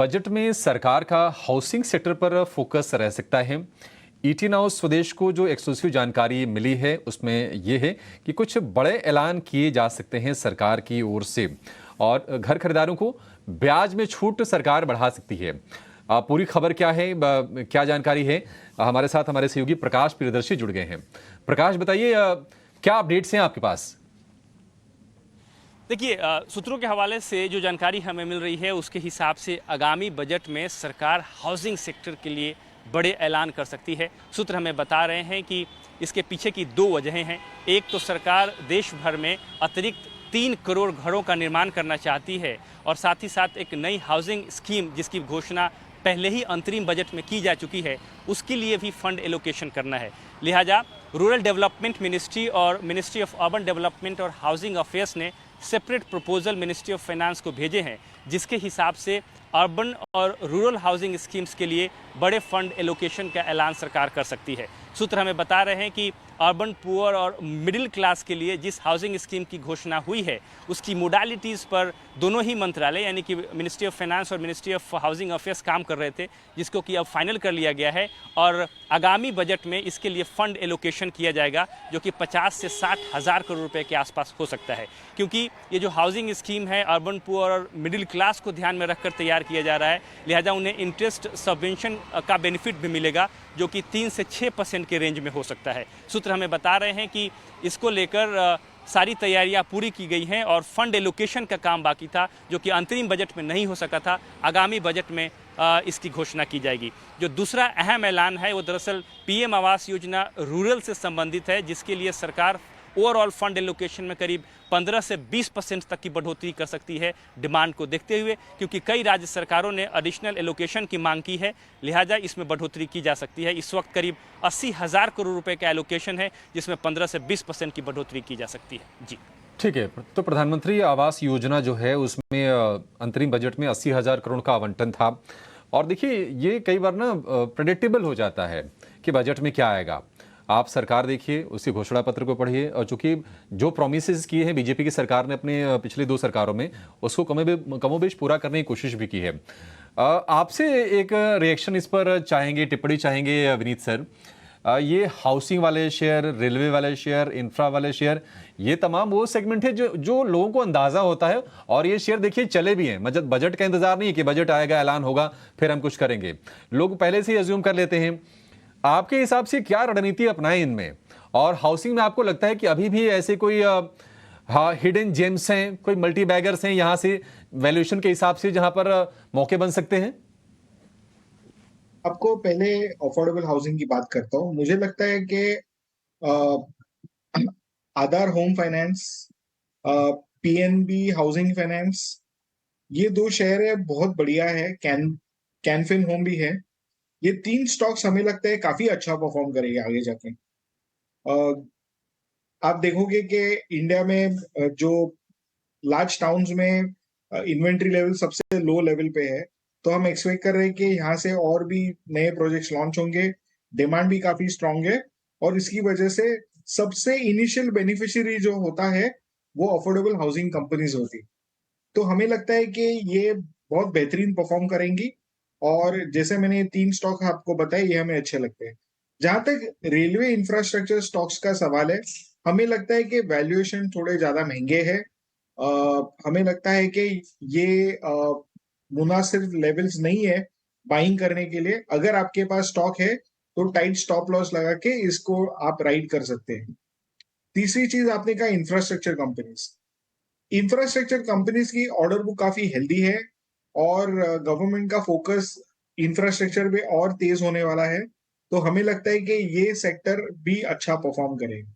Budget में सरकार का हाउसिंग सेक्टर पर फोकस रह सकता है। ईटी नाउ स्वदेश को जो एक्सक्लूसिव जानकारी मिली है उसमें यह है कि कुछ बड़े ऐलान किए जा सकते हैं सरकार की ओर से और घर खरीदारों को ब्याज में छूट सरकार बढ़ा सकती है। पूरी खबर क्या है, क्या जानकारी है, हमारे साथ हमारे सहयोगी प्रकाश प्रियदर्शी जुड़ गए हैं। प्रकाश बताइए, क्या अपडेट्स हैं आपके पास? देखिए, सूत्रों के हवाले से जो जानकारी हमें मिल रही है उसके हिसाब से आगामी बजट में सरकार हाउसिंग सेक्टर के लिए बड़े ऐलान कर सकती है। सूत्र हमें बता रहे हैं कि इसके पीछे की दो वजहें हैं। एक तो सरकार देश भर में अतिरिक्त 3 करोड़ घरों का निर्माण करना चाहती है और साथ ही साथ एक नई हाउसिंग स्कीम जिसकी घोषणा पहले ही अंतरिम बजट में की जा चुकी है, उसके लिए भी फंड एलोकेशन करना है। लिहाजा रूरल डेवलपमेंट मिनिस्ट्री और मिनिस्ट्री ऑफ अर्बन डेवलपमेंट और हाउसिंग अफेयर्स ने separate proposal ministry of finance को भेजे हैं, जिसके हिसाब से अर्बन और रूरल हाउसिंग स्कीम्स के लिए बड़े फंड एलोकेशन का ऐलान सरकार कर सकती है। सूत्र हमें बता रहे हैं कि अर्बन पुअर और मिडिल क्लास के लिए जिस हाउसिंग स्कीम की घोषणा हुई है उसकी मोडालिटीज़ पर दोनों ही मंत्रालय यानी कि मिनिस्ट्री ऑफ फाइनेंस और मिनिस्ट्री ऑफ हाउसिंग अफेयर्स काम कर रहे थे, जिसको कि अब फाइनल कर लिया गया है और आगामी बजट में इसके लिए फंड एलोकेशन किया जाएगा, जो कि 50 से 60 हज़ार करोड़ रुपए के आसपास हो सकता है। क्योंकि ये जो हाउसिंग स्कीम है अर्बन पुअर और मिडिल क्लास को ध्यान में रखकर तैयार किया जा रहा है, लिहाजा उन्हें इंटरेस्ट सबवेंशन का बेनिफिट भी मिलेगा, जो कि 3 से 6% के रेंज में हो सकता है। सूत्र हमें बता रहे हैं कि इसको लेकर सारी तैयारियां पूरी की गई हैं और फंड एलोकेशन का काम बाकी था, जो कि अंतरिम बजट में नहीं हो सका था। आगामी बजट में इसकी घोषणा की जाएगी। जो दूसरा अहम ऐलान है वो दरअसल पीएम आवास योजना रूरल से संबंधित है, जिसके लिए सरकार ओवरऑल फंड एलोकेशन में करीब 15 से 20% तक की बढ़ोतरी कर सकती है, डिमांड को देखते हुए, क्योंकि कई राज्य सरकारों ने एडिशनल एलोकेशन की मांग की है। लिहाजा इसमें बढ़ोतरी की जा सकती है। इस वक्त करीब 80 हज़ार करोड़ रुपए का एलोकेशन है, जिसमें 15 से 20% की बढ़ोतरी की जा सकती है। जी ठीक है, तो प्रधानमंत्री आवास योजना जो है उसमें अंतरिम बजट में 80,000 करोड़ का आवंटन था और देखिए ये कई बार ना प्रेडिक्टेबल हो जाता है कि बजट में क्या आएगा। आप सरकार देखिए, उसी घोषणा पत्र को पढ़िए और चूंकि जो प्रॉमिसेस किए हैं बीजेपी की सरकार ने अपने पिछले 2 सरकारों में, उसको कमोबेश पूरा करने की कोशिश भी की है। आपसे एक रिएक्शन इस पर चाहेंगे, टिप्पणी चाहेंगे विनीत सर। ये हाउसिंग वाले शेयर, रेलवे वाले शेयर, इंफ्रा वाले शेयर, ये तमाम वो सेगमेंट है जो जो लोगों को अंदाजा होता है और ये शेयर देखिए चले भी हैं। बजट का इंतजार नहीं है कि बजट आएगा, ऐलान होगा, फिर हम कुछ करेंगे। लोग पहले से ही अज्यूम कर लेते हैं। आपके हिसाब से क्या रणनीति अपनाएं इनमें? और हाउसिंग में आपको लगता है कि अभी भी ऐसे कोई हिडन जेम्स हैं, कोई मल्टी बैगर्स हैं यहां से वैल्यूएशन के हिसाब से जहां पर मौके बन सकते हैं? आपको पहले अफोर्डेबल हाउसिंग की बात करता हूँ। मुझे लगता है कि Aadhaar home finance, PNB housing finance, ये 2 शेयर है, बहुत बढ़िया है। कैनफिन होम भी है। ये 3 स्टॉक्स हमें लगता है काफी अच्छा परफॉर्म करेंगे आगे जाके। आप देखोगे कि इंडिया में जो लार्ज टाउन्स में इन्वेंट्री लेवल सबसे लो लेवल पे है, तो हम एक्सपेक्ट कर रहे हैं कि यहाँ से और भी नए प्रोजेक्ट्स लॉन्च होंगे। डिमांड भी काफी स्ट्रांग है और इसकी वजह से सबसे इनिशियल बेनिफिशियरी जो होता है वो अफोर्डेबल हाउसिंग कंपनीज होती। तो हमें लगता है कि ये बहुत बेहतरीन परफॉर्म करेंगी और जैसे मैंने 3 स्टॉक आपको बताए, ये हमें अच्छे लगते हैं। जहां तक रेलवे इंफ्रास्ट्रक्चर स्टॉक्स का सवाल है, हमें लगता है कि वैल्यूएशन थोड़े ज्यादा महंगे हैं। हमें लगता है कि ये मुनासिब लेवल्स नहीं है बाइंग करने के लिए। अगर आपके पास स्टॉक है तो टाइट स्टॉप लॉस लगा के इसको आप राइड कर सकते हैं। तीसरी चीज आपने कहा इंफ्रास्ट्रक्चर कंपनीज। इंफ्रास्ट्रक्चर कंपनीज की ऑर्डर बुक काफी हेल्दी है और गवर्नमेंट का फोकस इंफ्रास्ट्रक्चर पे और तेज होने वाला है, तो हमें लगता है कि ये सेक्टर भी अच्छा परफॉर्म करेगा।